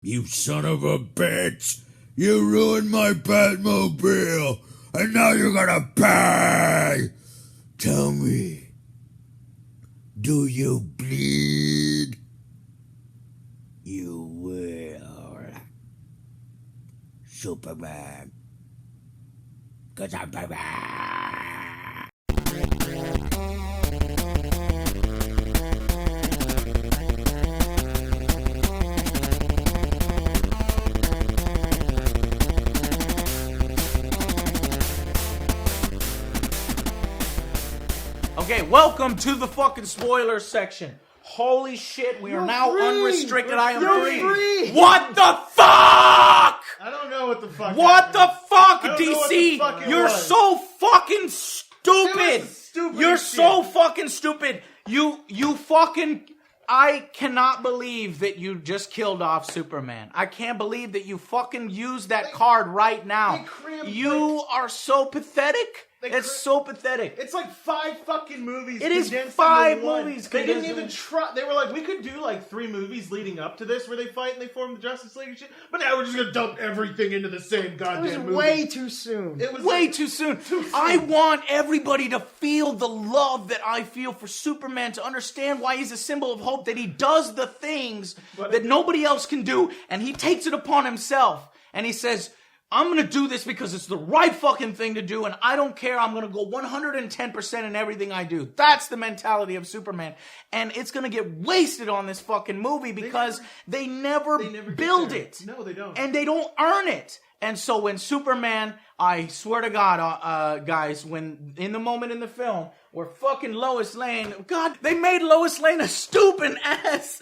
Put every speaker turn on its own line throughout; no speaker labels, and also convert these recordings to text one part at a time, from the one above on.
You son of a bitch! You ruined my Batmobile, and now you're gonna pay! Tell me, do you bleed? You will. Superman. 'Cause I'm Batman!
Okay, welcome to the fucking spoiler section. Holy shit, we are now unrestricted. I am free. What the fuck?
I don't know what the fuck.
What the fuck,
I don't know what
DC?
the fuck it
You're
was.
so fucking stupid.
It was stupid
You're
as
so
shit.
fucking stupid. You fucking. I cannot believe that you just killed off Superman. I can't believe that you fucking used that card right now. You are so pathetic. It's so pathetic.
It's like 5 fucking movies.
It is
condensed
5
into one.
movies
They didn't
condensed
even
into-
try. They were like, we could do like 3 movies leading up to this where they fight and they form the Justice League and shit. But now we're just gonna dump everything into the same
It
goddamn
was
movie.
way too soon.
It was
Way
like,
too soon.
soon.
I want everybody to feel the love that I feel for Superman, to understand why he's a symbol of hope, that he does the things that nobody else can do, and he takes it upon himself. And he says, I'm going to do this because it's the right fucking thing to do, and I don't care. I'm going to go 110% in everything I do. That's the mentality of Superman. And it's going to get wasted on this fucking movie because they never
get
build
there.
it.
No, they don't.
And they don't earn it. And so when Superman, I swear to God, guys, when in the moment in the film where fucking Lois Lane, God, they made Lois Lane a stupid ass.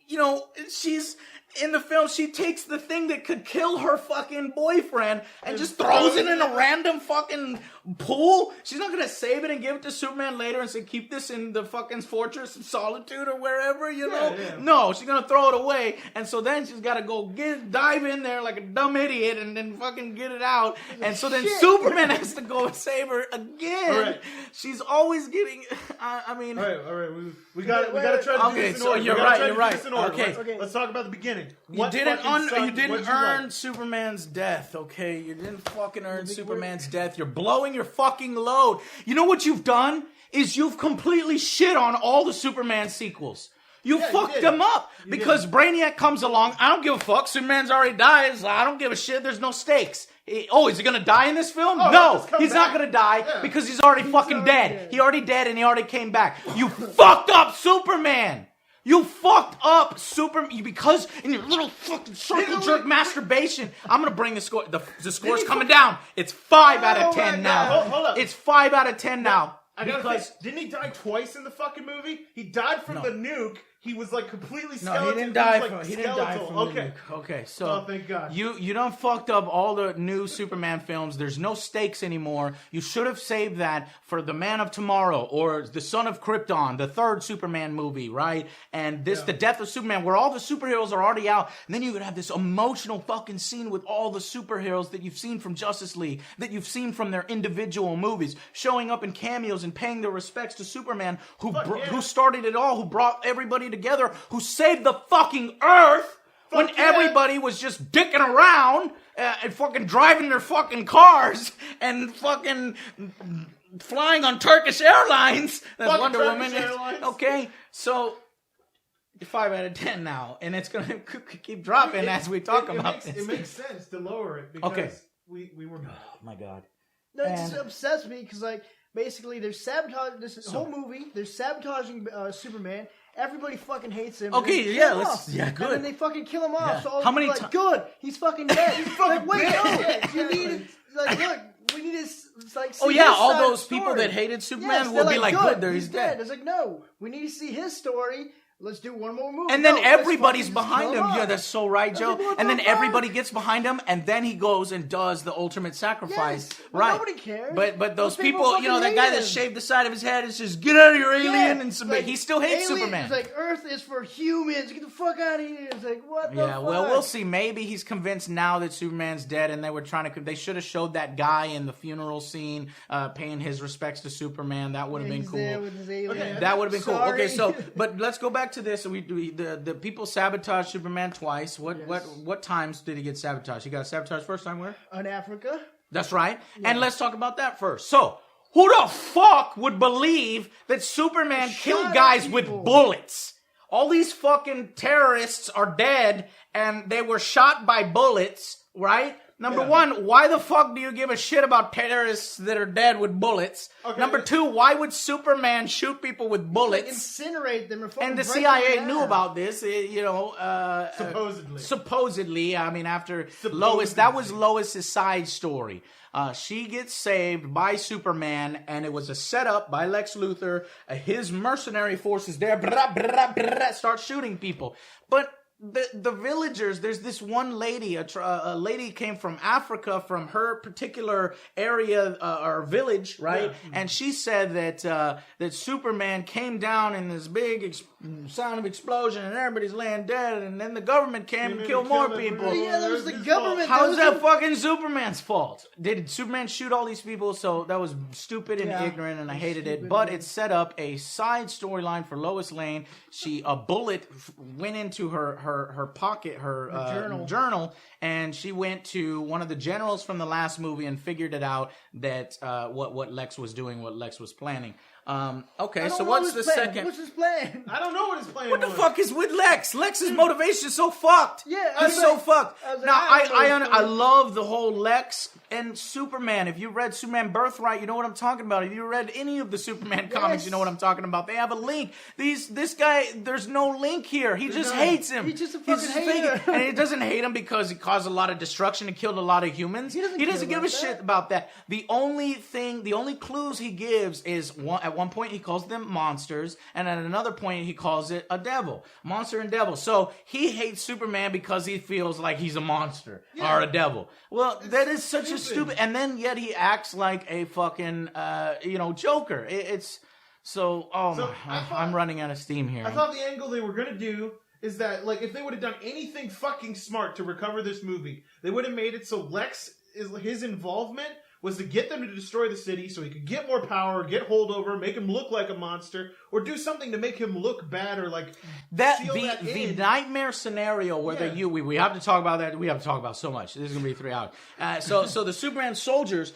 You know, she's in the film, she takes the thing that could kill her fucking boyfriend and just throws it in a random fucking pool. She's not gonna save it and give it to Superman later and say, keep this in the fucking Fortress of Solitude or wherever, you know?
Yeah.
No, she's gonna throw it away. And so then she's gotta go dive in there like a dumb idiot and then fucking get it out. And so then Superman has to go and save her again.
All right.
She's always getting, I mean.
All right. We got to try to do
Okay,
this in
so
order.
you're
We gotta
right,
try to
you're
do
right.
this in order.
Okay.
Let's talk about the beginning.
You
What
didn't,
fucking sucked?
you didn't
What'd you
earn
like?
Superman's death, okay? You didn't fucking earn Superman's death. You're blowing your fucking load. You know what you've done? Is you've completely shit on all the Superman sequels. You fucked
did.
them up
You
because Brainiac comes along. I don't give a fuck. Superman's already died. So I don't give a shit. There's no stakes. Is he gonna die in this film? No,
just come
he's not
back.
gonna die
Yeah.
because he's already fucking
already
dead.
dead.
He already dead and he already came back. You fucked up Superman. You fucked up Superman because in your little fucking circle jerk masturbation. I'm gonna bring the score. The score's coming down. It's 5 out of 10 now.
Hold up.
It's 5 out of 10 now.
I gotta
Because
think, didn't he die twice in the fucking movie? He died from the nuke. He was like completely
no,
skeletal.
he didn't die
was,
from.
like,
He didn't die
skeletal.
from.
Okay.
The nuke. Okay, so
Oh, thank God.
you done fucked up all the new Superman films. There's no stakes anymore. You should have saved that for the Man of Tomorrow or the Son of Krypton, the 3rd Superman movie, right? And this, the Death of Superman, where all the superheroes are already out, and then you could have this emotional fucking scene with all the superheroes that you've seen from Justice League, that you've seen from their individual movies, showing up in cameos and paying their respects to Superman, who started it all, who brought everybody together, who saved the fucking Earth when everybody was just dicking around and fucking driving their fucking cars and fucking flying on Turkish Airlines. That's
Fucking
Wonder
Turkish
Woman.
Airlines.
Okay, so 5 out of 10 now, and it's gonna keep dropping as we talk about this.
It makes sense to lower it because
Okay.
we were.
Oh my God.
No, it just
And-
upsets me because, like, basically, they're sabotaging this whole movie. They're sabotaging Superman. Everybody fucking hates him.
Okay,
and they
yeah,
kill him
let's-
off.
yeah,
And
good.
then they fucking kill him off.
Yeah.
So all
How
people
many
are like,
ti-
good, he's fucking dead. He's
fucking
wait,
dead.
no, you need like, look, we need to like. See
Oh yeah,
his
all
side of
those
the
people
story.
that hated Superman
Yes,
will
they're
be like, good, there
he's
he's dead.
It's like, no, we need to see his story. Let's do one more movie.
And then
No, let's
everybody's
fucking
behind
kill
him. Yeah,
off.
that's so right, Joe.
like, what
And
the
then
fuck?
everybody gets behind him, and then he goes and does the ultimate sacrifice.
Yes, but
right.
nobody cares.
But those
Those people
people, you know,
fucking
that guy
hate
that
him.
shaved the side of his head and says, "Get out of here, alien!"
Yeah,
and
it's
submit.
like,
He still hates
alien-
Superman.
It's like Earth is for humans. Get the fuck out of here. It's like what the
Yeah,
fuck?
well, we'll see. Maybe he's convinced now that Superman's dead, and they were trying to. They should have showed that guy in the funeral scene, paying his respects to Superman. That would have been
He's
cool.
there with his alien.
That would have been cool.
Sorry.
Okay, so but let's go back back to this. The people sabotaged Superman twice. What times did he get sabotaged? He got sabotaged first time where?
On Africa.
That's right. And let's talk about that first. So, who the fuck would believe that Superman killed guys with bullets? All these fucking terrorists are dead and they were shot by bullets, right? Number one, why the fuck do you give a shit about terrorists that are dead with bullets?
Okay.
Number two, why would Superman shoot people with bullets?
Incinerate them.
And the CIA knew about this,
Supposedly.
Supposedly, I mean, after Lois, that was Lois's side story. She gets saved by Superman, and it was a setup by Lex Luthor. His mercenary forces there start shooting people. But the villagers, there's this one lady, a lady came from Africa, from her particular area or village, right? Yeah. And she said that Superman came down in this big sound of explosion and everybody's laying dead, and then the government came and killed more people.
Yeah, that was the government.
How is that fucking Superman's fault? Did Superman shoot all these people? So that was stupid and ignorant, and I hated it. But it set up a side storyline for Lois Lane. A bullet went into her pocket, her journal, and she went to one of the generals from the last movie and figured it out that what Lex was doing, what Lex was planning. Okay, so what's the second?
What's his plan?
I don't know what his plan
What the
was.
fuck is with Lex? Lex's motivation is so fucked.
Yeah,
He's so fucked. Now,
I
love the whole Lex and Superman. If you read Superman Birthright, you know what I'm talking about. If you read any of the Superman comics, you know what I'm talking about. They have a link. This guy, there's no link here. He just hates him.
He's just a fucking hater.
And he doesn't hate him because he caused a lot of destruction and killed a lot of humans. He doesn't give a shit about that. The only clues he gives is at one point he calls them monsters, and at another point he calls it a devil. Monster and devil. So he hates Superman because he feels like he's a monster or a devil. Well, that is such a stupid. And then yet he acts like a fucking Joker. I'm running out of steam here.
I thought the angle they were gonna do is that, like, if they would have done anything fucking smart to recover this movie, they would have made it so his involvement was to get them to destroy the city so he could get more power, get holdover, make him look like a monster, or do something to make him look bad, or like
the nightmare scenario where we have to talk about that. We have to talk about so much. This is gonna be 3 hours. So the Superman soldiers,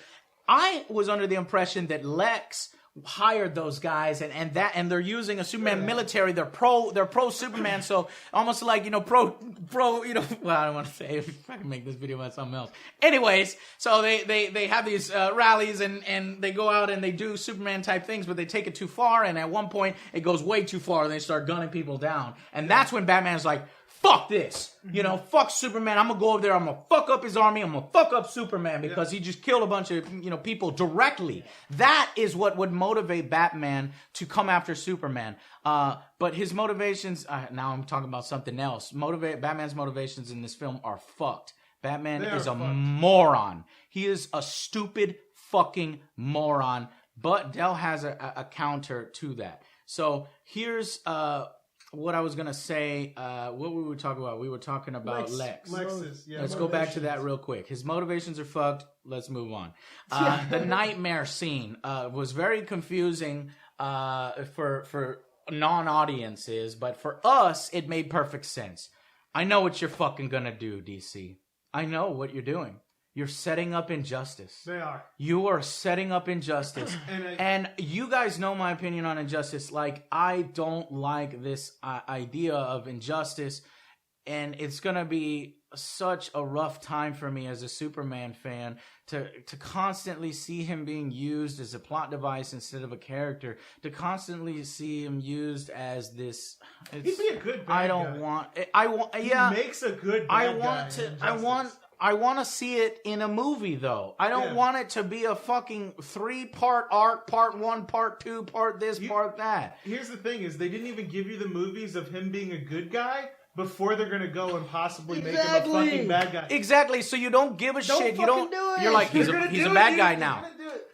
I was under the impression that Lex hired those guys and they're using a Superman military. They're pro Superman, so almost like pro well, I don't want to say if I can make this video about something else. Anyways, so they have these rallies and they go out and they do Superman type things, but they take it too far, and at one point it goes way too far and they start gunning people down. And that's when Batman's like, fuck this. Fuck Superman. I'm going to go over there. I'm going to fuck up his army. I'm going to fuck up Superman because he just killed a bunch of, people directly. That is what would motivate Batman to come after Superman. But his motivations, now I'm talking about something else. Batman's motivations in this film are fucked. Batman is a moron. He is a stupid fucking moron. But Dell has a counter to that. So here's what I was going to say. What were we talking about? We were talking about Lex. Let's go back to that real quick. His motivations are fucked. Let's move on. The nightmare scene was very confusing for non-audiences, but for us, it made perfect sense. I know what you're fucking going to do, DC. I know what you're doing. You're setting up injustice.
They are.
You are setting up injustice. And you guys know my opinion on injustice. Like, I don't like this idea of injustice. And it's going to be such a rough time for me as a Superman fan to constantly see him being used as a plot device instead of a character. To constantly see him used as this.
He'd be a good bad guy.
I don't want. I want. Yeah.
He makes a good bad guy.
I want to see it in a movie, though. I don't want it to be a fucking 3-part arc, part 1, part 2, part this, part that.
Here's the thing is they didn't even give you the movies of him being a good guy before they're going to go and possibly make him a fucking bad guy.
Exactly. So you don't give a shit.
You don't do it.
You're like, he's a bad guy now.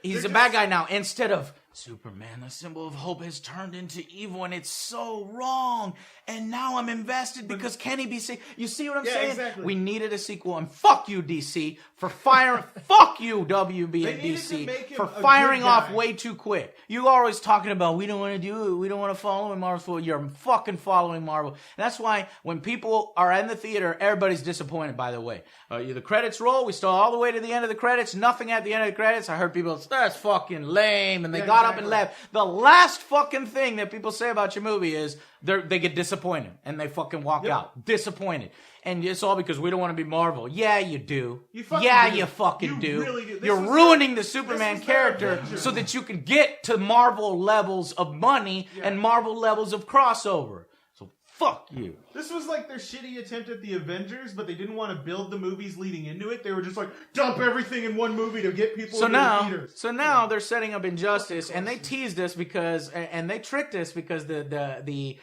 He's a bad guy now. Instead of Superman, the symbol of hope, has turned into evil, and it's so wrong. And now I'm invested because can he be saved? You see what I'm saying?
Exactly.
We needed a sequel, and fuck you, DC, for firing. Fuck you, WB
They
and
needed to
DC,
make him
for
a
firing
good
off
guy.
way too quick. You always talking about we don't want to do it, we don't want to follow in Marvel. You're fucking following Marvel. And that's why when people are in the theater, everybody's disappointed. By the way, the credits roll. We saw all the way to the end of the credits. Nothing at the end of the credits. I heard people, that's fucking lame, and they got up and left. The last fucking thing that people say about your movie is they get disappointed and they fucking walk out disappointed. And it's all because we don't want to be Marvel. Yeah, you do.
You fucking do.
You fucking
You
do.
really do. This
You're
was
ruining
their-
the Superman
this was their
character
Avengers.
so that you can get to Marvel levels of money and Marvel levels of crossover. So fuck you.
This was like their shitty attempt at the Avengers, but they didn't want to build the movies leading into it. They were just like, dump everything in one movie to get people into the theaters.
So now they're setting up Injustice, and they teased us because, and they tricked us because the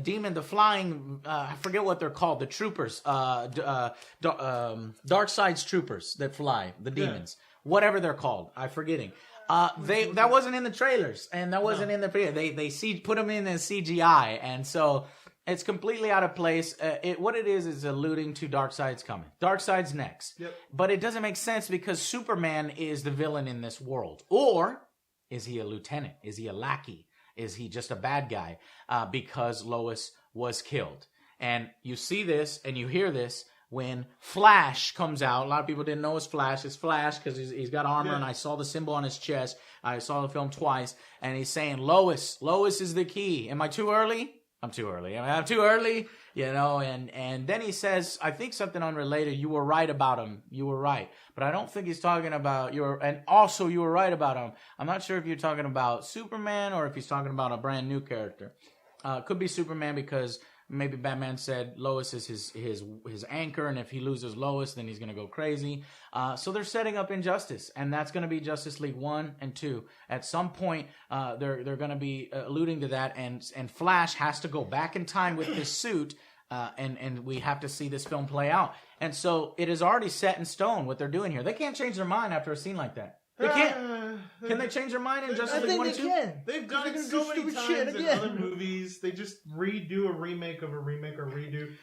demon, the flying, I forget what they're called, the troopers, Darkseid's troopers that fly, the demons, whatever they're called, I'm forgetting. That wasn't in the trailers, and that wasn't in the they put them in as CGI, and so. It's completely out of place. What it is alluding to Darkseid's coming. Darkseid's next.
Yep.
But it doesn't make sense because Superman is the villain in this world. Or is he a lieutenant? Is he a lackey? Is he just a bad guy? Because Lois was killed. And you see this and you hear this when Flash comes out. A lot of people didn't know it's Flash. It's Flash because he's got armor, and I saw the symbol on his chest. I saw the film twice. And he's saying, Lois is the key. Am I too early? I'm too early. I'm too early, and then he says, I think something unrelated. You were right about him. You were right. But I don't think he's talking about and also you were right about him. I'm not sure if you're talking about Superman or if he's talking about a brand new character. Could be Superman because maybe Batman said Lois is his anchor, and if he loses Lois, then he's going to go crazy. So they're setting up Injustice, and that's going to be Justice League 1 and 2. At some point, they're going to be alluding to that, and Flash has to go back in time with this suit, and we have to see this film play out. And so it is already set in stone what they're doing here. They can't change their mind after a scene like that. They can't. Can they change their mind in Justice
I
League
think
1
they
and 2?
can.
They've done
They're
it
gonna
so
do
many
stupid shit
times in
again.
other movies. They just redo a remake of a remake or redo.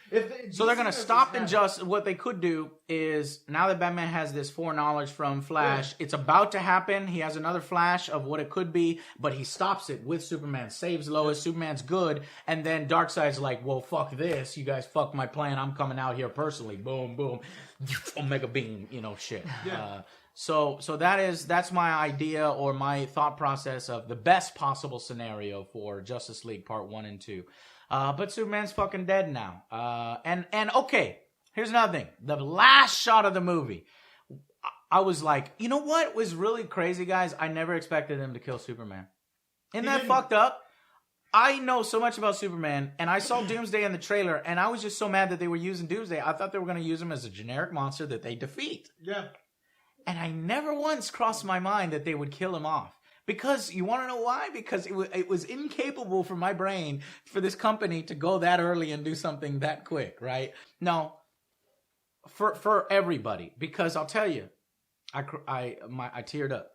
So they're going to
DC
stop
has
Injustice. What they could do is, now that Batman has this foreknowledge from Flash, it's about to happen. He has another flash of what it could be, but he stops it with Superman, saves Lois. Superman's good, and then Darkseid's like, well, fuck this. You guys fuck my plan. I'm coming out here personally. Boom, boom. Omega beam, shit.
Yeah.
So that's my idea or my thought process of the best possible scenario for Justice League Part 1 and 2. But Superman's fucking dead now. And okay, here's another thing. The last shot of the movie, I was like, you know what was really crazy, guys? I never expected them to kill Superman. Isn't that fucked up? I know so much about Superman, and I saw Doomsday in the trailer, and I was just so mad that they were using Doomsday. I thought they were going to use him as a generic monster that they defeat.
Yeah.
And I never once crossed my mind that they would kill him off. Because, you want to know why? Because it was incapable for my brain, for this company to go that early and do something that quick, right? No, for everybody. Because I'll tell you, I teared up.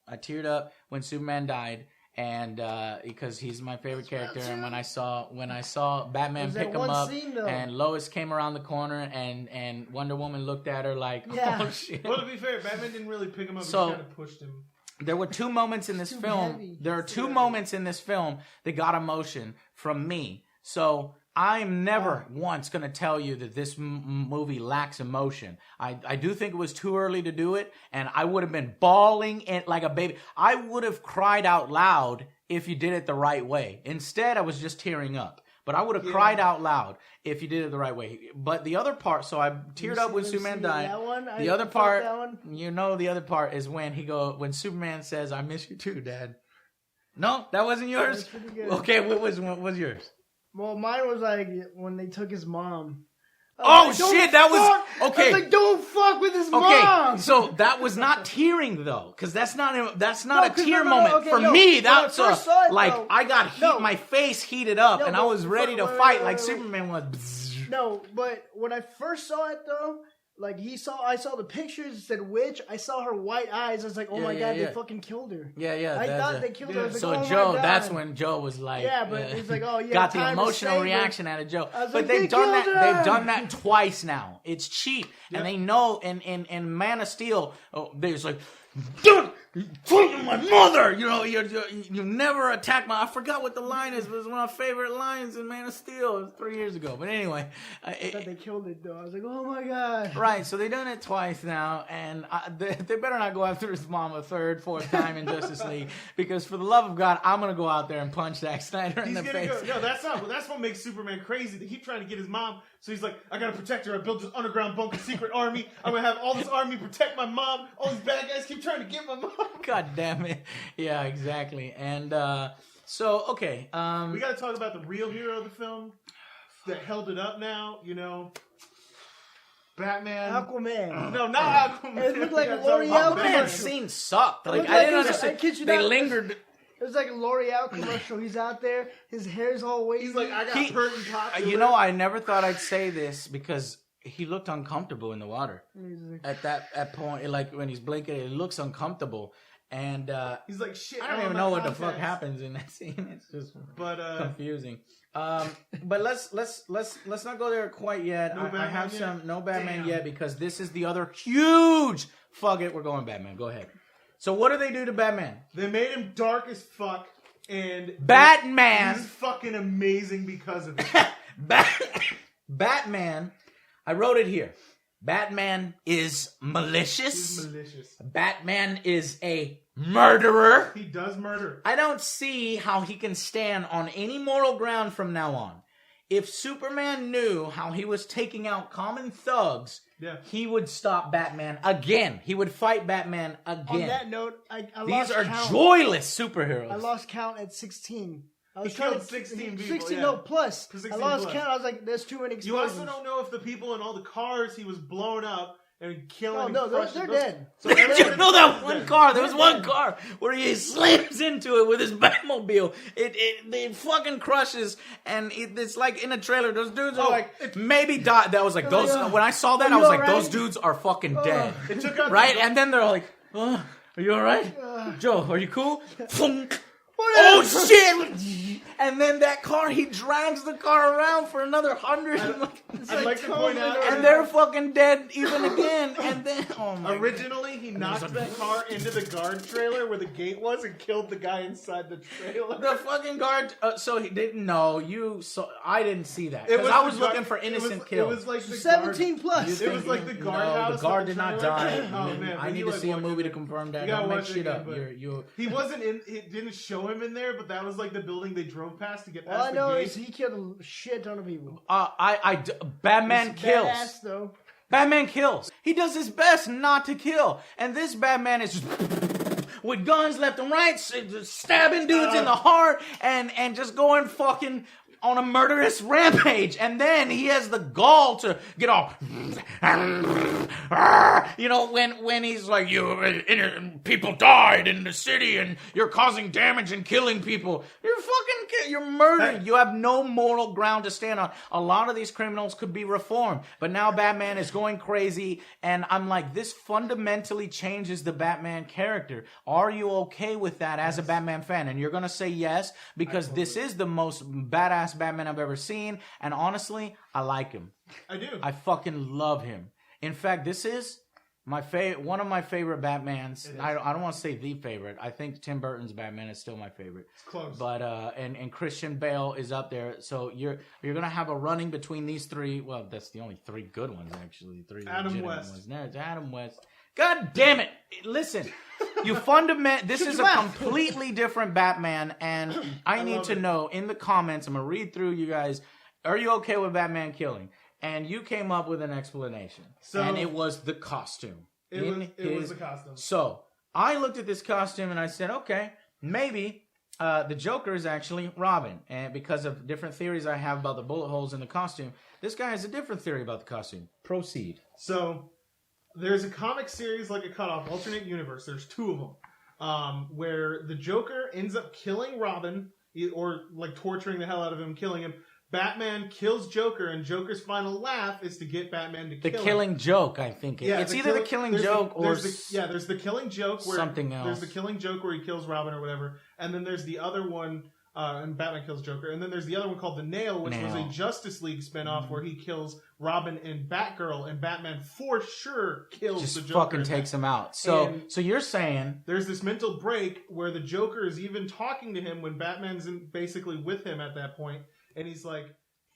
I teared up when Superman died. And because he's my favorite character, and when I saw Batman
There's
pick
that
him
one
up,
scene, though.
and Lois came around the corner, and Wonder Woman looked at her like,
Yeah.
oh shit.
Well, to be fair, Batman didn't really pick him up.
So-
He kind of pushed him.
There were two moments in this
too
film.
heavy.
There are
It's
two moments in this film that got emotion from me. So I'm never once going to tell you that this movie lacks emotion. I do think it was too early to do it, and I would have been bawling it like a baby. I would have cried out loud if you did it the right way. Instead, I was just tearing up. But I would have cried out loud if you did it the right way. But the other part, so I teared up when Superman died.
That one?
The
I
other
felt
part,
that one.
the other part is when when Superman says, "I miss you too, Dad." No, that wasn't yours.
That's pretty good.
Okay, what was yours?
Well, mine was like when they took his mom.
Oh,
Like, don't
shit, that was-
fuck-
okay.
I was like, don't fuck with his
Okay,
mom.
so that was not tearing though, because that's not
No,
a
'cause
tear
no,
moment
okay,
for
no.
me.
When I
That's
first saw it,
like
though-
I got
No.
my face heated up,
No,
and I
but
was ready to
wait,
fight
wait,
like
wait.
Superman was.
No, but when I first saw it though, Like I saw the pictures. It said witch. I saw her white eyes. I was like, oh my god, they fucking killed her.
Yeah.
I thought they killed her. I was like,
So
oh
Joe,
my God.
that's when Joe was like,
Yeah, but it's like, oh yeah,
got the
time to
emotional
save her.
reaction out of Joe.
I was
But
like,
they've
they
done that.
killed her!
They've done that twice now. It's cheap, and they know. In Man of Steel, they're just like, dude, you're killing my mother. You know, you never attack my. I forgot what the line is. But it's one of my favorite lines in Man of Steel. It was 3 years ago. But anyway,
I thought they killed it though. I was like, oh my god.
right, so they've done it twice now, and they better not go after his mom a third, fourth time in Justice League, because for the love of God, I'm gonna go out there and punch Zack Snyder in
He's
the
gonna
face.
go. No, that's what makes Superman crazy. They keep trying to get his mom, so he's like, I gotta protect her. I built this underground bunker secret army. I'm gonna have all this army protect my mom. All these bad guys keep trying to get my mom.
God damn it! Yeah, exactly. And so okay,
We gotta talk about the real hero of the film that held it up. Now, you know, Batman.
Aquaman.
No, not Aquaman.
It looked like
We
a
gotta talk
L'Oreal
about
that
Batman.
scene sucked. Like
looked
I
like
didn't
he was- I
understand.
kid you
They
not.
lingered.
It was like a L'Oreal commercial. He's out there. His hair's all wavy.
He's like, I got hurt and popular.
You know, I never thought I'd say this because he looked uncomfortable in the water.
He's like,
At that point, like when he's blinking, it looks uncomfortable. And
He's like, shit.
I don't even know what the fuck happens in that scene. It's just
But
confusing. But let's not go there quite yet.
No
I
Batman
have
yet?
some no Batman
Damn.
yet because this is the other huge. Fuck it, we're going Batman. Go ahead. So what do they do to Batman?
they made him dark as fuck, and
Batman.
he's fucking amazing because of it.
Batman. I wrote it here. Batman is malicious.
He's malicious.
Batman is a murderer.
He does murder.
I don't see how he can stand on any moral ground from now on. If Superman knew how he was taking out common thugs,
Yeah.
he would stop Batman again. He would fight Batman
on
again.
that note, I
These
lost
are
count.
joyless superheroes.
I lost count at 16. I was
He
trying
killed
to
16 people,
16,
yeah.
no, plus.
16
I lost
plus.
count. I was like, there's too many
You
explosions.
also don't know if the people in all the cars he was blowing up and killing.
No,
and
they're
crushing,
dead.
So
Did you know that one
dead.
car? There was one car where he slams into it with his Batmobile. It fucking crushes, and it's like in a trailer. Those dudes are
Oh,
like maybe died. That was like those.
yeah.
When I saw that,
Are
I was
you
like,
alright?
those dudes are fucking dead.
It took out
Right?
the-
And then they're like, oh, are you all right? Joe, are you cool? Thunk.
Whatever.
Oh shit! And then that car, he drags the car around for another 100.
I'd like to point out,
And they're fucking dead even again. And then, oh my god.
originally he knocked that car into the guard trailer where the gate was and killed the guy inside the trailer.
The fucking guard. So he didn't know you. So I didn't see that
It
because
was
I
the
was
guard-
looking for
it
innocent
was,
kills.
It was like the
17
guard,
plus.
It was like the guardhouse.
No, the guard
of
did not
trailer.
die.
Oh man,
I
but
need
he,
to
like,
see a
walked
movie
in
to
there.
confirm that.
You gotta
Don't make
watch it
shit
again,
up.
but-
You.
He wasn't in. It didn't show him in there, but that was like the building they drove past to get past
All I
the
know
gate.
is he killed a shit ton of people.
Batman
He's
kills.
badass, though.
Batman kills. He does his best not to kill. And this Batman is just with guns left and right, stabbing dudes in the heart, and just going fucking on a murderous rampage. And then he has the gall to get all, you know, when he's like, people died in the city and you're causing damage and killing people. You're murdering. You have no moral ground to stand on. A lot of these criminals could be reformed. But now Batman is going crazy. And I'm like, this fundamentally changes the Batman character. Are you okay with that as a Batman fan? And you're going to say yes, because this is the most badass Batman I've ever seen. And honestly, I like him.
I do.
I fucking love him. In fact, this is my one of my favorite Batmans. I don't want to say the favorite. I think Tim Burton's Batman is still my favorite.
It's close.
But and Christian Bale is up there. So you're gonna have a running between these three. Well, that's the only three good ones actually. Three
Adam
legitimate
West.
ones. There's Adam West. God damn it! Listen, you This is a completely different Batman, and I need
love
to
it.
know in the comments. I'm gonna read through you guys. Are you okay with Batman killing? And you came up with an explanation, and it was the costume.
It was a costume.
So I looked at this costume and I said, okay, maybe the Joker is actually Robin, and because of different theories I have about the bullet holes in the costume, this guy has a different theory about the costume. Proceed.
So there's a comic series like a cutoff alternate universe. There's two of them, where the Joker ends up killing Robin or like torturing the hell out of him, killing him. Batman kills Joker, and Joker's final laugh is to get Batman to
The
kill him.
Killing Joke, I think. It's either the Killing Joke or
there's the Killing Joke where
something else.
There's the Killing Joke where he kills Robin or whatever, and then there's the other one, and Batman kills Joker, and then there's the other one called The Nail, which was a Justice League spinoff where he kills Robin and Batgirl, and Batman for sure kills the Joker.
Fucking takes him out. So you're saying
there's this mental break where the Joker is even talking to him when Batman's basically with him at that point, and he's like,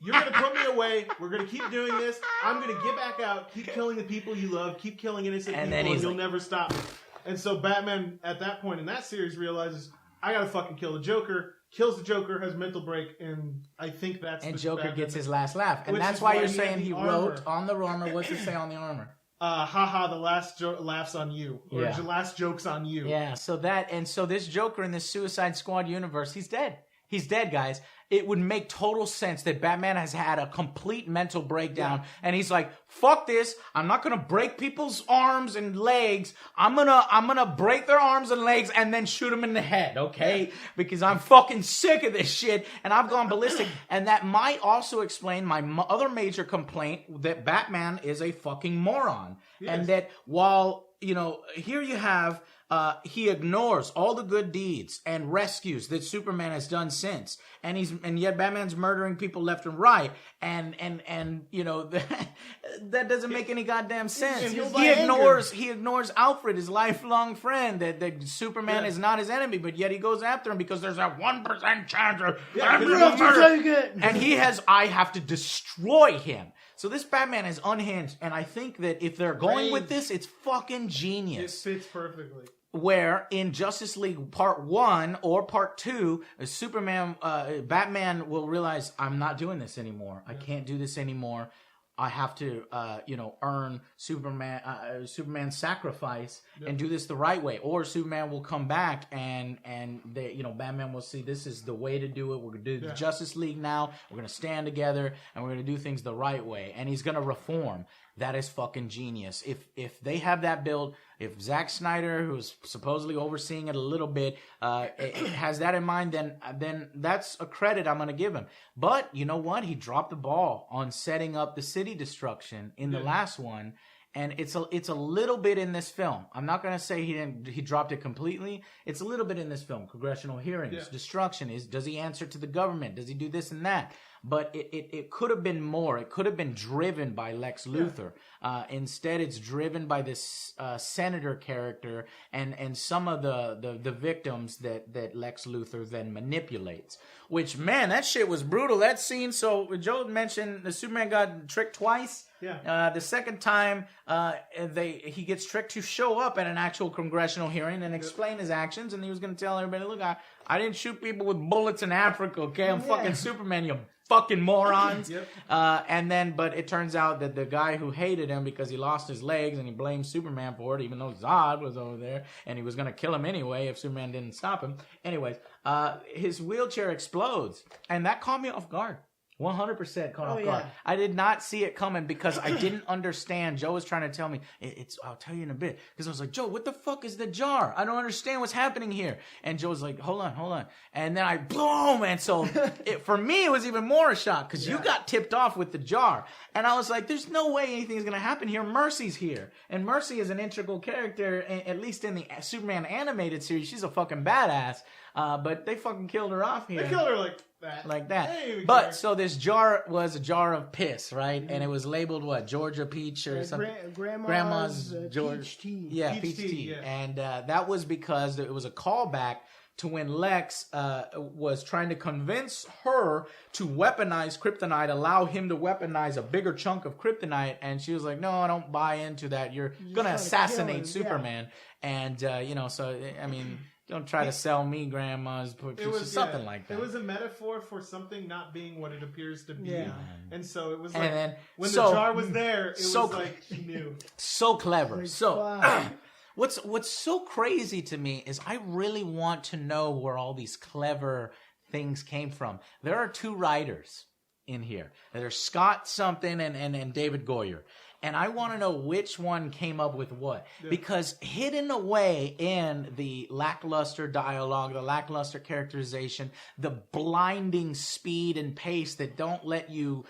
"You're going to put me away. We're going to keep doing this. I'm going to get back out. Keep killing the people you love. Keep killing innocent people, and you'll never stop me." And so Batman, at that point in that series, realizes, I got to fucking kill the Joker. Kills the Joker, has a mental break, and I think that's
and
the
Joker
Batman
gets his last laugh. And that's why you're saying he wrote on the armor. What's it say on the armor?
Haha, the last laughs on you. Or the last joke's on you.
Yeah, so this Joker in this Suicide Squad universe, he's dead. He's dead, guys. It would make total sense that Batman has had a complete mental breakdown, and he's like, "Fuck this! I'm not gonna break people's arms and legs. I'm gonna break their arms and legs and then shoot them in the head, okay? Because I'm fucking sick of this shit, and I've gone ballistic." And that might also explain my other major complaint that Batman is a fucking moron, and that while here you have. He ignores all the good deeds and rescues that Superman has done since, and yet Batman's murdering people left and right, and that doesn't make any goddamn sense. He ignores Alfred, his lifelong friend, that Superman is not his enemy, but yet he goes after him because there's a 1% chance of I have to destroy him. So this Batman is unhinged, and I think that if they're going with this, it's fucking genius.
It fits perfectly.
Where in Justice League Part 1 or Part 2, Batman will realize, I'm not doing this anymore. I can't do this anymore. I have to, earn Superman's sacrifice and do this the right way. Or Superman will come back and Batman will see this is the way to do it. We're going to do the Justice League now. We're going to stand together and we're going to do things the right way. And he's going to reform. That is fucking genius. If they have that build, if Zack Snyder, who's supposedly overseeing it a little bit, has that in mind, then that's a credit I'm going to give him. But you know what? He dropped the ball on setting up the city destruction in the last one. And it's a little bit in this film. I'm not going to say he dropped it completely. It's a little bit in this film. Congressional hearings, destruction. Does he answer to the government? Does he do this and that? But it could have been more. It could have been driven by Lex Luthor. Instead, it's driven by this senator character and some of the victims that Lex Luthor then manipulates. Which, man, that shit was brutal. That scene, so Joe mentioned the Superman got tricked twice.
Yeah.
The second time, he gets tricked to show up at an actual congressional hearing and explain his actions, and he was going to tell everybody, "Look, I didn't shoot people with bullets in Africa, okay? I'm fucking Superman, you fucking morons." But it turns out that the guy who hated him because he lost his legs and he blamed Superman for it, even though Zod was over there and he was going to kill him anyway if Superman didn't stop him. Anyways, his wheelchair explodes, and that caught me off guard. 100% caught off guard. I did not see it coming because I didn't understand. Joe was trying to tell me, I'll tell you in a bit. Because I was like, "Joe, what the fuck is the jar? I don't understand what's happening here." And Joe was like, hold on. And then boom. And so for me, it was even more a shock because you got tipped off with the jar. And I was like, there's no way anything's going to happen here. Mercy's here. And Mercy is an integral character, at least in the Superman animated series. She's a fucking badass. But they fucking killed her off here.
They killed her like that.
But so this jar was a jar of piss, right? Mm-hmm. And it was labeled what? Georgia peach or something? Grandma's
peach tea.
Yeah, peach tea. Yeah. And that was because it was a callback to when Lex was trying to convince her to weaponize kryptonite, allow him to weaponize a bigger chunk of kryptonite. And she was like, "No, I don't buy into that. You're going to assassinate Superman." Yeah. And, so, I mean... Don't try to sell me grandma's something like that.
It was a metaphor for something not being what it appears to be.
Yeah.
And so it was like, when the jar was there, it was like she knew.
So clever. What's so crazy to me is I really want to know where all these clever things came from. There are two writers in here. There's Scott something and David Goyer. and I want to know which one came up with what. Because hidden away in the lackluster dialogue, the lackluster characterization, the blinding speed and pace that don't let you,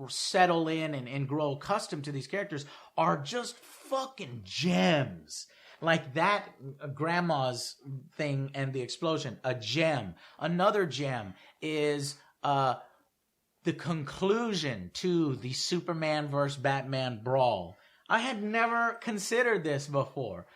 settle in and grow accustomed to these characters are just fucking gems. Like that grandma's thing and the explosion, a gem. Another gem is the conclusion to the Superman versus Batman brawl. I had never considered this before.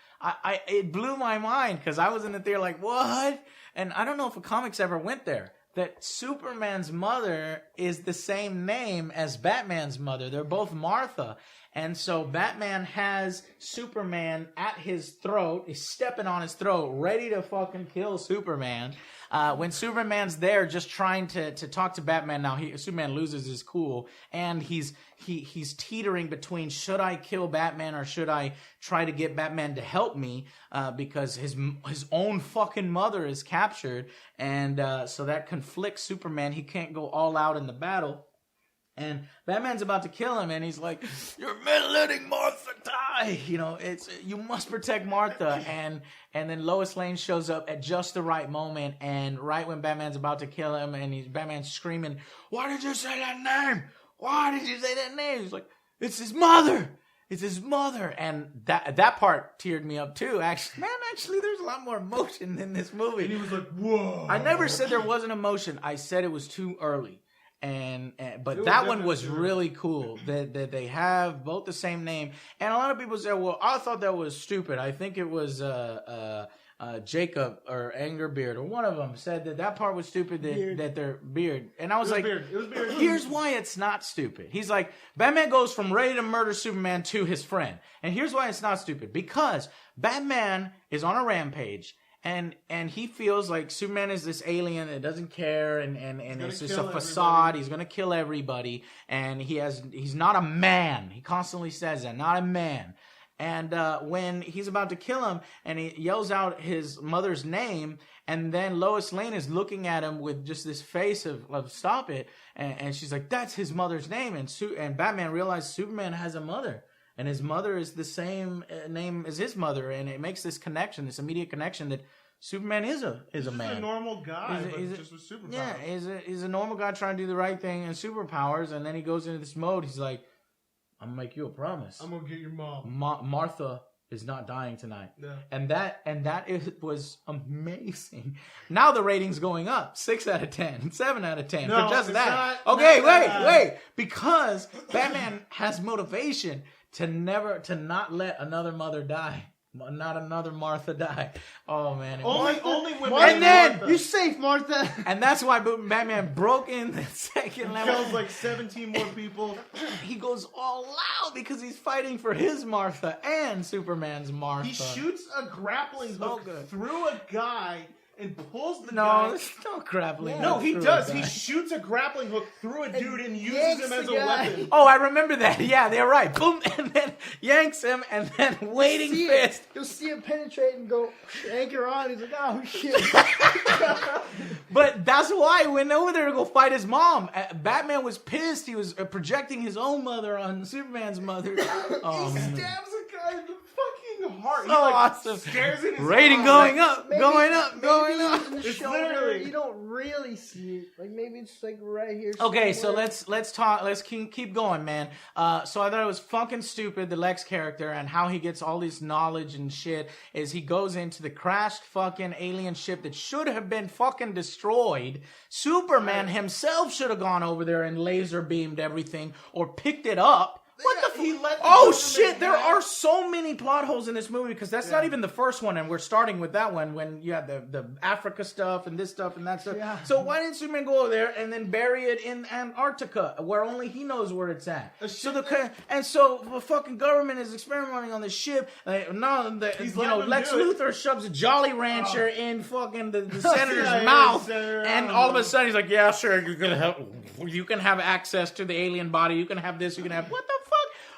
It blew my mind because I was in the theater like, what? And I don't know if a comics ever went there. That Superman's mother is the same name as Batman's mother. They're both Martha. And so Batman has Superman at his throat. He's stepping on his throat, ready to fucking kill Superman. When Superman's there just trying to talk to Batman, now Superman loses his cool. And he's teetering between, should I kill Batman or should I try to get Batman to help me? Because his own fucking mother is captured. And so that conflicts Superman. He can't go all out in the battle. And Batman's about to kill him, and he's like, "You're letting Martha die. You must protect Martha." And then Lois Lane shows up at just the right moment, and right when Batman's about to kill him, and Batman's screaming, "Why did you say that name? Why did you say that name?" He's like, "It's his mother. It's his mother." And that part teared me up too. Actually, there's a lot more emotion in this movie.
And he was like, "Whoa!"
I never said there wasn't emotion. I said it was too early. But that one was really cool that they have both the same name. And a lot of people say, well, I thought that was stupid. I think it was Jacob or Angerbeard or one of them said that part was stupid, that their beard. And I was like,
It was Beard.
Here's why it's not stupid. He's like, Batman goes from ready to murder Superman to his friend. And here's why it's not stupid. Because Batman is on a rampage. And he feels like Superman is this alien that doesn't care and it's just a facade. He's gonna kill everybody, and he's not a man. He constantly says that, not a man. And when he's about to kill him, and he yells out his mother's name, and then Lois Lane is looking at him with just this face of stop it, and she's like, that's his mother's name, and Batman realizes Superman has a mother. And his mother is the same name as his mother, and it makes this connection, this immediate connection that Superman is a man.
He's a normal guy, just with superpowers.
Yeah, he's a normal guy trying to do the right thing and superpowers, and then he goes into this mode. He's like, "I'm gonna make you a promise.
I'm gonna get your mom.
Martha is not dying tonight."
Yeah.
And that was amazing. Now the rating's going up, 6 out of 10, 7 out of 10
No,
for just
it's
that.
not
Okay,
that
wait, because Batman has motivation to not let another mother die. Not another Martha die. Oh man!
Only when
And then
You're safe, Martha.
and that's why Batman broke in the second level.
kills like 17 more people.
He goes all out because he's fighting for his Martha and Superman's Martha.
He shoots a grappling
So
hook
good.
through a guy and pulls the
No,
guy.
there's no grappling.
No,
hook
he
through
does.
a
He
guy.
shoots a grappling hook through a dude and uses
yanks
him as
the
a
guy.
weapon.
Oh, I remember that. Yeah, they're right. Boom, and then yanks him, and then waiting fist.
You'll see it penetrate and go anchor on. He's like, oh shit.
But that's why he went over there to go fight his mom. Batman was pissed. He was projecting his own mother on Superman's mother. Oh,
He
man.
stabs a guy in the fucking heart.
So
He like
awesome.
stares in his
Rating
eye.
going up,
Maybe-
going up, going
maybe
up.
in the
It's
shoulder,
literally-
you don't really see it. Like maybe it's like right here.
Okay, so
somewhere.
let's talk. Let's keep going, man. So I thought it was fucking stupid. The Lex character and how he gets all this knowledge and shit is he goes into the crashed fucking alien ship that should have been fucking destroyed. Superman himself should have gone over there and laser beamed everything or picked it up. What the
He
fuck?
let the
Oh
government
shit! There
have-
are so many plot holes in this movie because that's not even the first one, and we're starting with that one when you had the Africa stuff and this stuff and that stuff.
Yeah.
So why didn't Superman go over there and then bury it in Antarctica where only he knows where it's at? So the fucking government is experimenting on this ship.
He's letting them
Lex
do it.
Luthor shoves a Jolly Rancher in fucking the senator's
Yeah,
mouth,
senator,
and all of a sudden he's like, "Yeah, sure, you can have access to the alien body. You can have this. You can have what the fuck."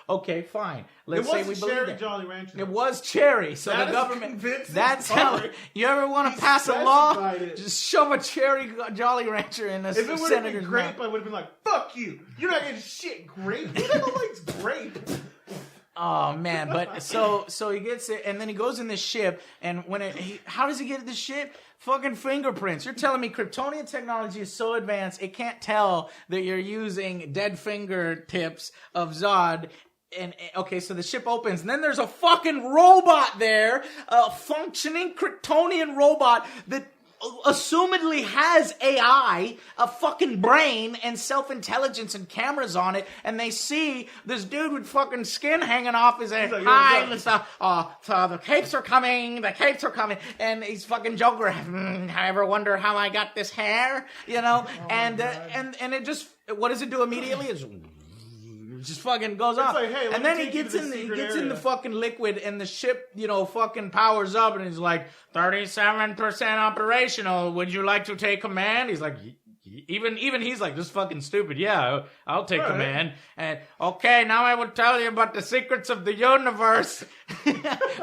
Okay, fine.
It
Let's say
wasn't
we believe
Cherry
it.
Jolly Rancher.
It was cherry, so
That
the
is a
government.
convincing
That's how.
story.
You ever want
He
to pass a law?
specified it.
Just shove a cherry Jolly Rancher in a
If it would have
senator's
been grape,
mouth.
I would have been like, "Fuck you! You're not getting shit, grape. Who the hell likes grape?"
Oh man, but so he gets it, and then he goes in this ship, and how does he get in the ship? Fucking fingerprints. You're telling me Kryptonian technology is so advanced it can't tell that you're using dead fingertips of Zod. And okay, so the ship opens, and then there's a fucking robot there, a functioning Kryptonian robot that assumedly has AI, a fucking brain, and self-intelligence and cameras on it, and they see this dude with fucking skin hanging off his head.
like,
Hi,
"Yo,
so the capes are coming, and he's fucking Joker. I ever wonder how I got this hair, you know? And it just, what does it do immediately? It just fucking goes off.
like, hey, let
and
me
then he
take you
gets
to the
in
secret
in the
area.
fucking liquid, and the ship, fucking powers up, and he's like, 37% operational. Would you like to take command? He's like, even he's like, this is fucking stupid. Yeah, I'll take command. And okay, now I will tell you about the secrets of the universe.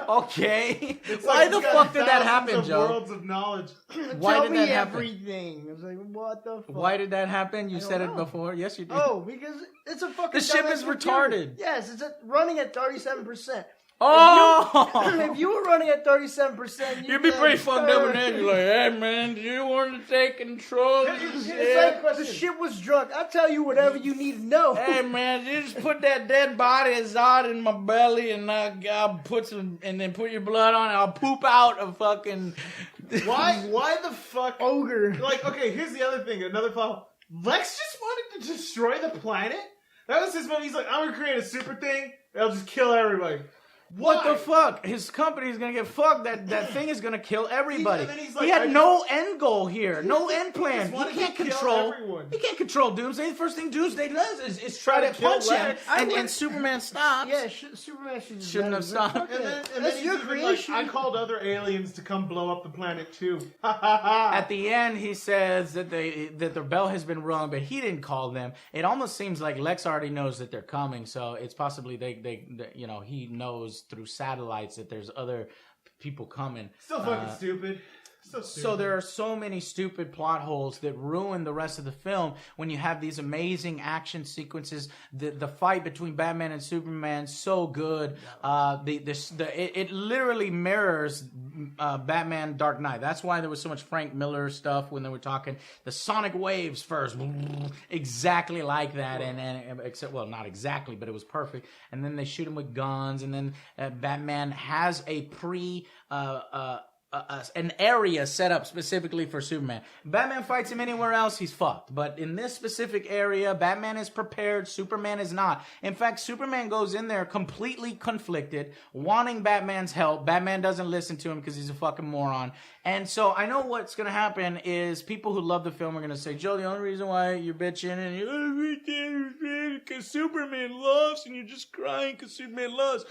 Okay.
It's
Why
like
the
he's got
fuck did that
thousands
happen,
of
Joe?
Worlds of knowledge.
Why
Tell
did
me
that happen?
everything. I was like, what the fuck?
Why did that happen? You
don't
said it
know.
before. Yes, you did.
Oh, because it's a fucking.
The ship
dumbass
is
computer.
retarded.
Yes, it's running at 37%.
Oh!
If you were running at 37%,
You'd be pretty fucked up in there. You're like, hey man, do you want to take control of
It's
this
like the ship was drunk. I'll tell you whatever you need to know.
Hey man, you just put that dead body of Zod in my belly, and I'll put some, and then put your blood on it. I'll poop out a fucking.
Why the fuck?
Ogre.
Like, okay, here's the other thing. Another flaw. Lex just wanted to destroy the planet. That was his move. He's like, I'm gonna create a super thing. And I'll just kill everybody.
What
Why?
the fuck? His company's gonna get fucked. That thing is gonna kill everybody.
And then he's like,
He
I
had
just-
no end goal here, no end plan.
just
He
wanted to
can't
kill
control.
everyone.
He can't control Doomsday. The first thing Doomsday does is try to
kill
punch him,
Lex.
and Superman stops.
Yeah, Superman should just
Shouldn't
let
have
him go.
stopped.
Fuck
And
that.
then
That's
he's
your
even
creation.
Like, I called other aliens to come blow up the planet too.
At the end, he says that the bell has been rung, but he didn't call them. It almost seems like Lex already knows that they're coming, so it's possibly they he knows through satellites that there's other people coming.
Still fucking stupid. So stupid.
So there are so many stupid plot holes that ruin the rest of the film when you have these amazing action sequences. The fight between Batman and Superman, so good. It literally mirrors Batman Dark Knight. That's why there was so much Frank Miller stuff when they were talking. The sonic waves first, exactly like that, and except, well, not exactly, but it was perfect. And then they shoot him with guns, and then Batman has a an area set up specifically for Superman. Batman fights him anywhere else, he's fucked. But in this specific area, Batman is prepared, Superman is not. In fact, Superman goes in there completely conflicted, wanting Batman's help. Batman doesn't listen to him because he's a fucking moron. And so I know what's going to happen is people who love the film are going to say, Joe, the only reason why you're bitching and you're because Superman loves, and you're just crying because Superman loves.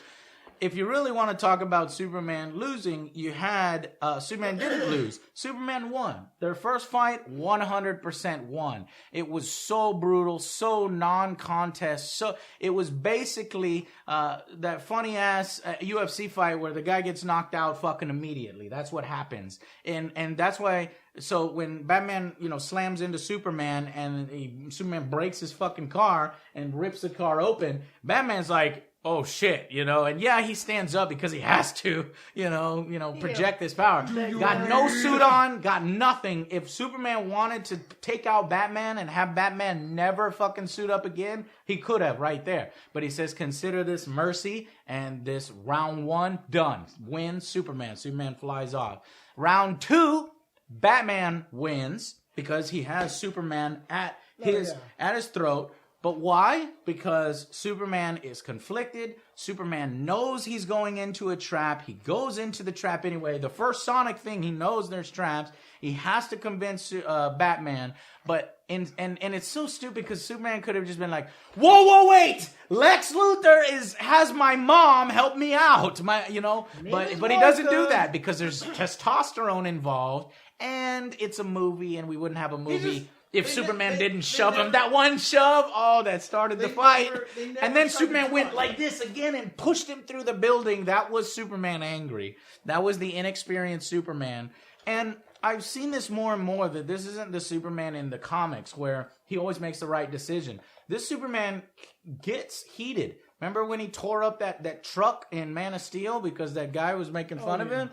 If you really want to talk about Superman losing, you had Superman didn't lose. Superman won. Their first fight, 100% won. It was so brutal, so non-contest. So it was basically that funny ass UFC fight where the guy gets knocked out fucking immediately. That's what happens, and that's why. So when Batman, slams into Superman and Superman breaks his fucking car and rips the car open, Batman's like, oh shit, and yeah, he stands up because he has to, project this power. Got no suit on, got nothing. If Superman wanted to take out Batman and have Batman never fucking suit up again, he could have right there. But he says, consider this mercy, and this round 1, done. Wins Superman. Superman flies off. Round 2, Batman wins because he has Superman at his throat. But why? Because Superman is conflicted. Superman knows he's going into a trap. He goes into the trap anyway. The first Sonic thing, he knows there's traps. He has to convince Batman. But and it's so stupid because Superman could have just been like, whoa, wait! Lex Luthor has my mom. Help me out, But he doesn't do that because there's testosterone involved, and it's a movie, and we wouldn't have a movie if
They
Superman
ne-
didn't
they
shove him.
never-
That one shove, that started the
They
fight.
never
And
tried
then
to
Superman went
talk.
like this again and pushed him through the building. That was Superman angry. That was the inexperienced Superman. And I've seen this more and more, that this isn't the Superman in the comics where he always makes the right decision. This Superman gets heated. Remember when he tore up that truck in Man of Steel because that guy was making fun of him?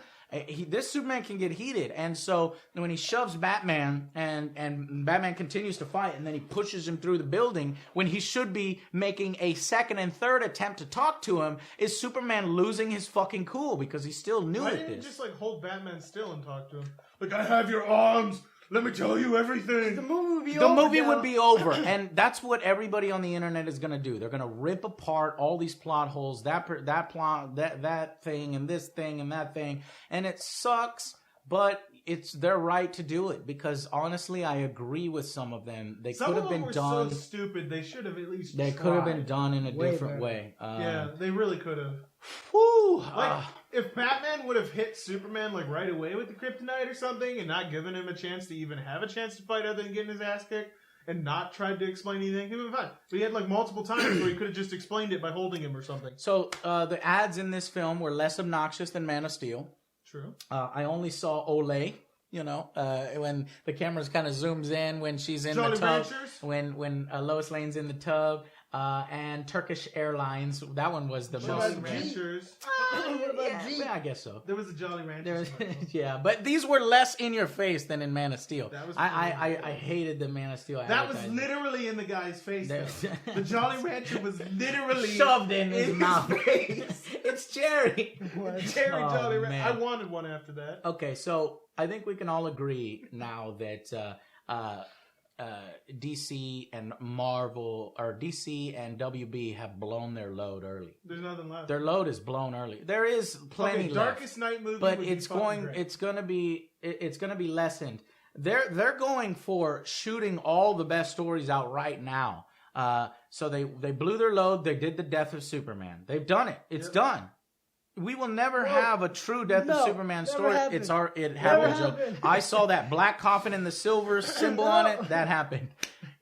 This Superman can get heated. And so when he shoves Batman and Batman continues to fight and then he pushes him through the building when he should be making a second and third attempt to talk to him, is Superman losing his fucking cool because he's still new
Why
at
didn't you
this.
just like hold Batman still and talk to him? Like, I have your arms. Let me tell you everything.
The movie would be
The
over
movie
now.
would be over, and that's what everybody on the internet is going to do. They're going to rip apart all these plot holes, that plot, that thing, and this thing, and that thing, and it sucks. But it's their right to do it because honestly, I agree with some of them. They
Some
could
of
have
them
been
were
done.
so stupid. They should have at least.
They could have been
tried.
done in a
Way
different
better.
way.
Yeah, they really could have.
Whew,
Like, if Batman would have hit Superman like right away with the kryptonite or something, and not given him a chance to even have a chance to fight other than getting his ass kicked, and not tried to explain anything, he would have been fine. But he had like multiple times where he could have just explained it by holding him or something.
so the ads in this film were less obnoxious than Man of Steel.
True.
I only saw Olay, when the camera kind of zooms in when she's in
Jolly
the tub,
Ranchers?
when Lois Lane's in the tub, and Turkish Airlines. That one was the
Jolly
most.
Ranchers.
What about G?
Yeah, I guess so.
There was a Jolly Ranchers.
There was,
commercial.
yeah, but these were less in your face than in Man of Steel.
That was
I hated the Man of Steel.
That was
advertising.
literally in the guy's face.
There-
Though. The Jolly Rancher was literally
shoved in his mouth.
face.
It's Jerry.
Cherry
Oh,
Jolly Rancher.
man.
I wanted one after that.
Okay, so I think we can all agree now that DC and Marvel, or DC and WB, have blown their load early.
There's nothing left.
Their load is blown early. There is plenty
okay,
left,
Darkest Night movie,
but
would be
it's
fucking
going.
great.
It's gonna be lessened. They're going for shooting all the best stories out right now. So they blew their load. They did the death of Superman. They've done it. It's done. We will never have a true death of
no,
Superman
never
story.
happened.
It happened. Joe.
happened.
I saw that black coffin and the silver symbol on it. That happened.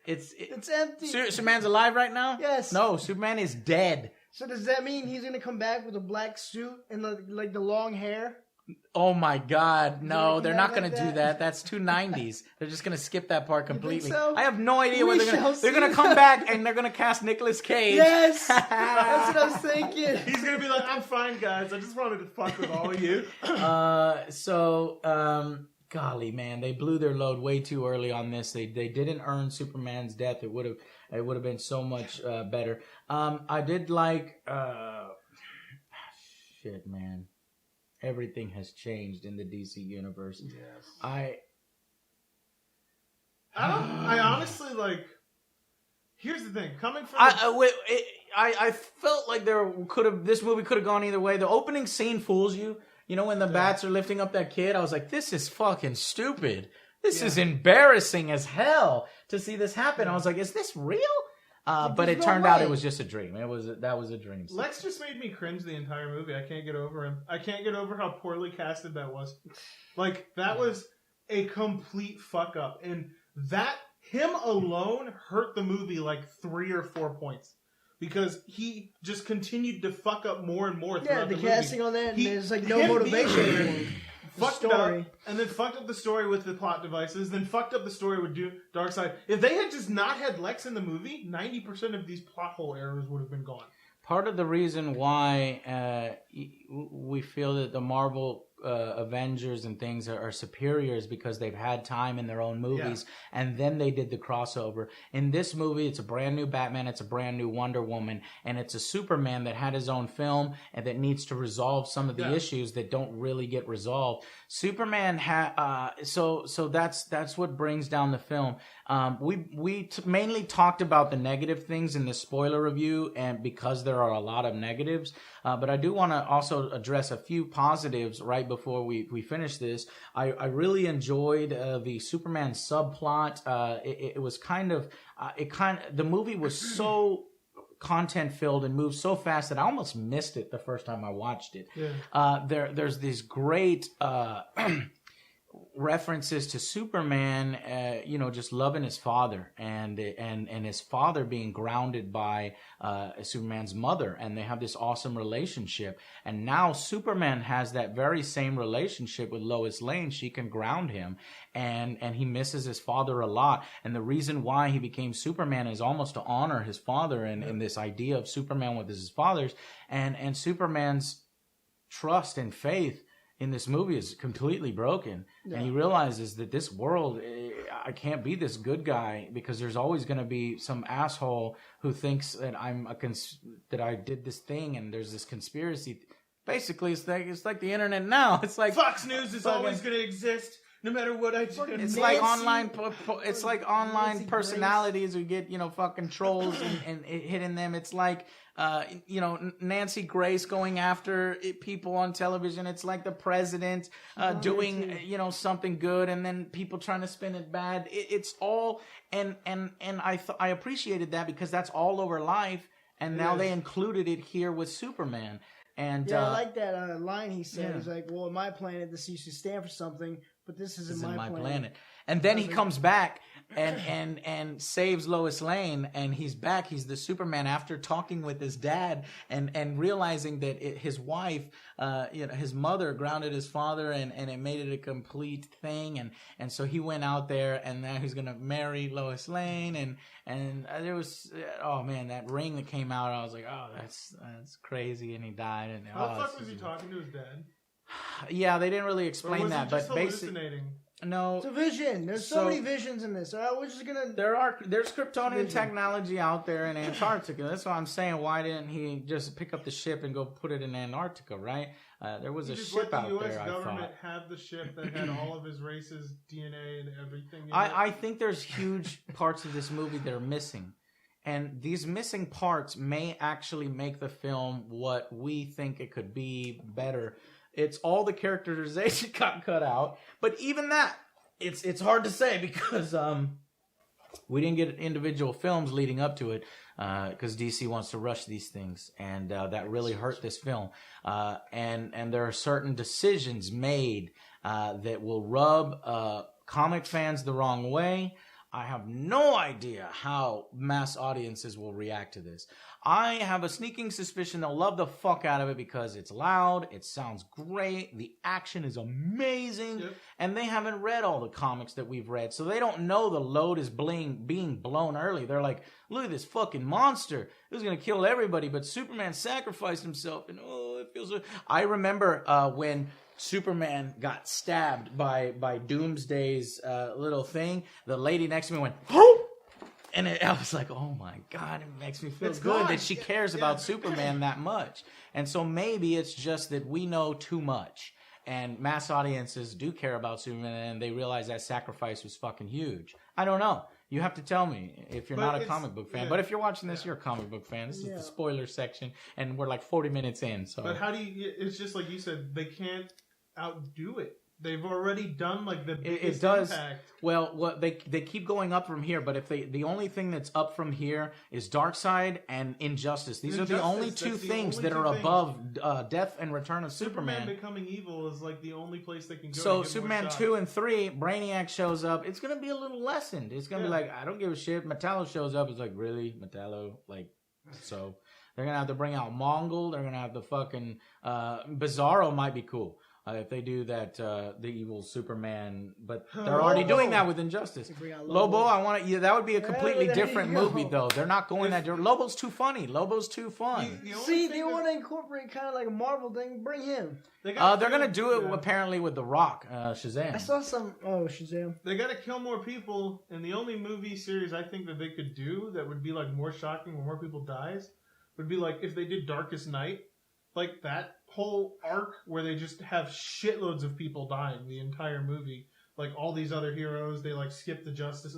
It's empty.
Superman's alive right now?
Yes.
No, Superman is dead.
So does that mean he's gonna come back with a black suit and the long hair?
Oh my God! No,
Is it
they're
gonna
not
come
going
back
to
like
do that. That's too 90s. They're just going to skip that part completely.
so?
I have no idea
We
where
shall
they're going to
see.
come back and they're going to cast Nicolas Cage.
Yes, that's what I was thinking.
He's gonna be like, I'm fine, guys. I just wanted to fuck with all of you.
Golly, man, they blew their load way too early on this. They didn't earn Superman's death. It would have been so much better. I did like shit, man. Everything has changed in the DC universe.
Yes.
I
honestly like. Here's the thing. Coming from
I felt like this movie could have gone either way. The opening scene fools you. You know, when the bats are lifting up that kid, I was like, this is fucking stupid. This is embarrassing as hell to see this happen. I was like, is this real? But it
no
turned out
way.
it was just a dream. That was a dream.
Lex just made me cringe the entire movie. I can't get over him. I can't get over how poorly casted that was. Like, that was a complete fuck up. And him alone hurt the movie like 3 or 4 points. Because he just continued to fuck up more and more
Yeah,
throughout
the
the
casting
movie.
on that, and
He-
there's like no
him
motivation.
being-
for the
Fucked it
story.
up, and then fucked up the story with the plot devices, then fucked up the story with Darkseid. If they had just not had Lex in the movie, 90% of these plot hole errors would have been gone.
Part of the reason why we feel that the Marvel Avengers and things are superior is because they've had time in their own movies, and then they did the crossover. In this movie, it's a brand new Batman, it's a brand new Wonder Woman, and it's a Superman that had his own film and that needs to resolve some of the issues that don't really get resolved. Superman so that's what brings down the film. We mainly talked about the negative things in the spoiler review, and because there are a lot of negatives, but I do want to also address a few positives right before we finish this. I really enjoyed the Superman subplot. It was the movie was so content filled and moved so fast that I almost missed it the first time I watched it.
Yeah.
There's these great references to Superman, just loving his father and his father being grounded by Superman's mother, and they have this awesome relationship. And now Superman has that very same relationship with Lois Lane. She can ground him, and he misses his father a lot. And the reason why he became Superman is almost to honor his father and this idea of Superman with his fathers, and Superman's trust and faith in this movie is completely broken. Yeah. And he realizes that this world, I can't be this good guy, because there's always going to be some asshole who thinks that that I did this thing, and there's this conspiracy. Basically, it's like the internet now. It's like
Fox News is always going to exist, no matter what I do.
It's like online. It's like online personalities who get fucking trolls and hitting them. It's like Nancy Grace going after people on television. It's like the president doing something good, and then people trying to spin it bad. It's all and I appreciated that, because that's all over life, and now they included it here with Superman. And
I like that line he said. Yeah. He's like, well, in my planet, this used to stand for something, but this isn't my planet.
And then he comes back and saves Lois Lane, and he's back. He's the Superman after talking with his dad and realizing that his wife, his mother grounded his father, and it made it a complete thing. And so he went out there, and now he's going to marry Lois Lane. And there was, oh man, that ring that came out, I was like, oh, that's crazy. And he died. And
how the fuck was he talking to his dad?
Yeah, they didn't really explain that, but
basically,
no,
it's a vision. There's so many visions in this. We're just gonna.
There's Kryptonian technology out there in Antarctica. That's why I'm saying, why didn't he just pick up the ship and go put it in Antarctica, right? There was a ship out there.
The U.S. government had the ship that had all of his race's DNA and everything.
I think there's huge parts of this movie that are missing. And these missing parts may actually make the film what we think it could be better. It's all the characterization got cut out, but even that, it's hard to say, because we didn't get individual films leading up to it, because DC wants to rush these things, and that really hurt this film. And there are certain decisions made that will rub comic fans the wrong way. I have no idea how mass audiences will react to this. I have a sneaking suspicion they'll love the fuck out of it, because it's loud, it sounds great, the action is amazing, and they haven't read all the comics that we've read, so they don't know the load is being blown early. They're like, look at this fucking monster. It was going to kill everybody, but Superman sacrificed himself, and it feels... I remember when Superman got stabbed by Doomsday's little thing, the lady next to me went, "Oh!" And I was like, oh my God, it makes me feel good that she cares about Superman that much. And so maybe it's just that we know too much, and mass audiences do care about Superman, and they realize that sacrifice was fucking huge. I don't know. You have to tell me if you're not a comic book fan. But if you're watching this, you're a comic book fan. This is the spoiler section, and we're like 40 minutes in. So,
but how do you... It's just like you said, they can't outdo it. They've already done like the biggest impact.
Well, they keep going up from here, but if the only thing that's up from here is Darkseid and Injustice. These are the only two things that are above Death and Return of Superman.
Becoming evil is like the only place they can go.
So Superman 2 and 3, Brainiac shows up. It's gonna be a little lessened. It's gonna be like, I don't give a shit. Metallo shows up. It's like, really, Metallo? Like, so they're gonna have to bring out Mongol. They're gonna have the fucking Bizarro might be cool. If they do that, the evil Superman, but they're already doing that with Injustice. Lobo, I want to. Yeah, that would be a completely different movie, though. They're not going that direction. Lobo's too funny. Lobo's too fun.
See, they want to incorporate kind of like a Marvel thing. Bring him.
They're gonna do it apparently with The Rock, Shazam.
I saw some. Oh, Shazam.
They got to kill more people, and the only movie series I think that they could do that would be like more shocking when more people dies would be like if they did Darkest Night. Like that whole arc where they just have shitloads of people dying the entire movie. Like all these other heroes, they like skip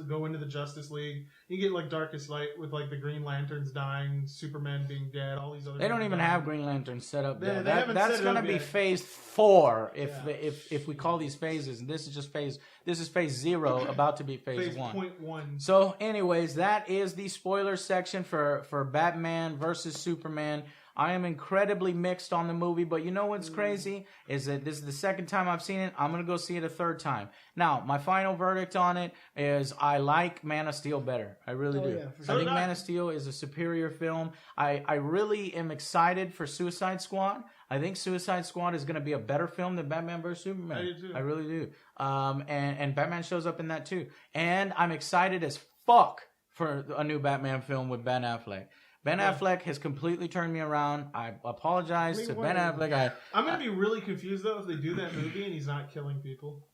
go into the Justice League. You get like Darkest Light with like the Green Lanterns dying, Superman being dead, all these other.
They don't even have Green Lanterns set up. That's going to be Phase 4 if we call these phases. And this is just phase 0, about to be phase 1.
0.1.
So, anyways, that is the spoiler section for Batman versus Superman. I am incredibly mixed on the movie, but you know what's crazy? Is that this is the second time I've seen it. I'm going to go see it a third time. Now, my final verdict on it is I like Man of Steel better. I really do.
yeah, for
I
sure.
think Man of Steel is a superior film. I really am excited for Suicide Squad. I think Suicide Squad is going to be a better film than Batman vs. Superman.
I do too.
I really do. And Batman shows up in that too. And I'm excited as fuck for a new Batman film with Ben Affleck. Ben Affleck has completely turned me around. I apologize to Ben Affleck.
I'm gonna be really confused though if they do that movie and he's not killing people.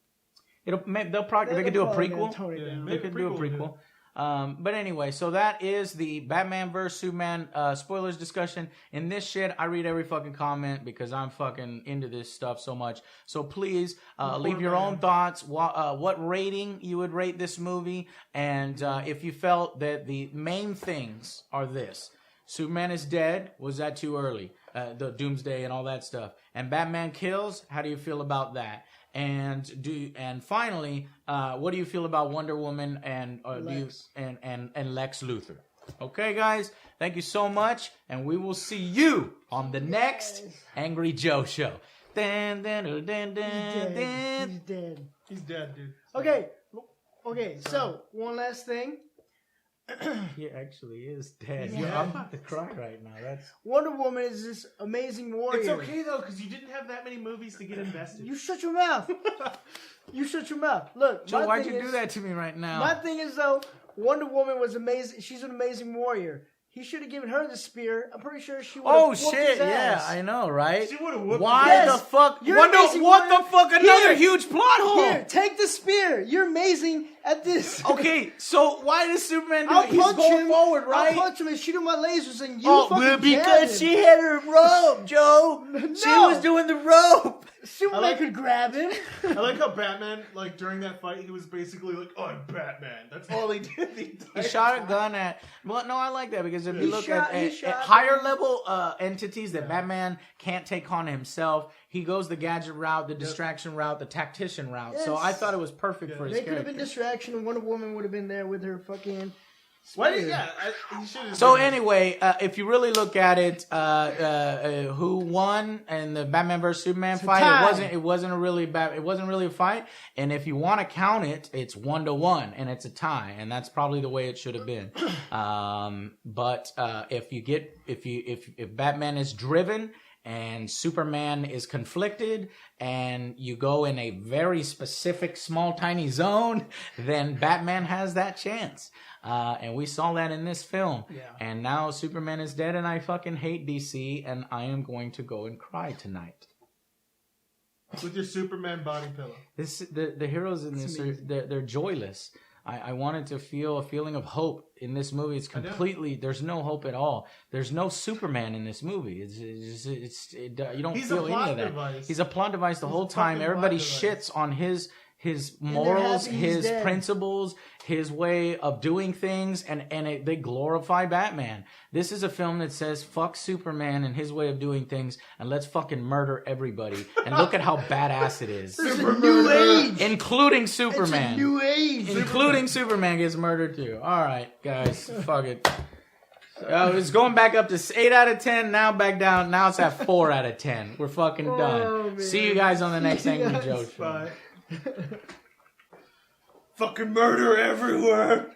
They could do a prequel.
Yeah,
They
maybe
could do a
would
prequel. But anyway, so that is the Batman vs. Superman spoilers discussion. In this shit, I read every fucking comment because I'm fucking into this stuff so much. So please leave your own thoughts. What rating you would rate this movie, and if you felt that the main things are this: Superman is dead. Was that too early? The Doomsday and all that stuff. And Batman kills. How do you feel about that? And finally, what do you feel about Wonder Woman and
Lex.
and Lex Luthor? Okay, guys, thank you so much, and we will see you on the next Angry Joe show.
He's dead.
He's dead, dude.
Okay. So one last thing.
He actually is dead.
Yeah.
I'm about to cry right now. That's
Wonder Woman is this amazing warrior.
It's okay though because you didn't have that many movies to get invested.
You shut your mouth. You shut your mouth. Look,
Joe.
my
Why'd
thing
you do
is-
that to me right now?
My thing is though, Wonder Woman was amazing. She's an amazing warrior. He should have given her the spear. I'm pretty sure she would have
Oh
whooped
shit!
his
Yeah,
ass.
I know, right?
She would've whooped
Why
his
the
ass.
fuck?
You're
What
amazing,
the
Warrior.
fuck? Another
Here.
huge plot hole.
Here, take the spear. You're amazing at this.
Okay, so why does Superman do
I'll
it? He's
punch
going
him.
forward, right?
I'll punch him and shoot him with lasers, and you
Oh,
fucking
well,
jab
because
him.
she had her rope, Joe. She
No.
was doing the rope.
Superman
I like-
could grab him.
I like how Batman, like during that fight, he was basically like, "I'm Batman." That's all he did. The
He
entire
shot a
time.
gun at. Well, no, I like that because if you
He
look
shot- he
at
shot
higher
them.
level entities that Batman can't take on himself, he goes the gadget route, the distraction route, the tactician route. So
Yes.
I thought it was perfect for his
They could have
character.
been distraction, and Wonder Woman would have been there with her fucking.
Why did
spear.
he should have.
So anyway, if you really look at it, who won in the Batman vs Superman fight?
tie.
It wasn't really a fight. And if you want to count it, it's 1-1, and it's a tie, and that's probably the way it should have been. But if Batman is driven and Superman is conflicted, and you go in a very specific, small, tiny zone, then Batman has that chance. And we saw that in this film.
Yeah.
And now Superman is dead, and I fucking hate DC, and I am going to go and cry tonight.
with your Superman body pillow.
The heroes in this they're joyless. I wanted to feel a feeling of hope in this movie. It's completely there's no hope at all. There's no Superman in this movie. You don't
He's
feel
a plot
any of that.
device.
He's a plot device the
He's
whole
a
time.
fucking
Everybody
plot device.
shits on his morals,
happy he's
his
dead.
principles, his way of doing things, and they glorify Batman. This is a film that says fuck Superman and his way of doing things, and let's fucking murder everybody. And look at how badass it is,
It's a new age.
including
It's a
Superman.
new age.
Including Superman gets murdered too. All right, guys, fuck it. It's going back up to 8 out of 10. Now back down. Now it's at 4 out of 10. We're fucking done.
Oh, man.
See you guys on the next Angry Joe show.
Bye. Fucking murder everywhere.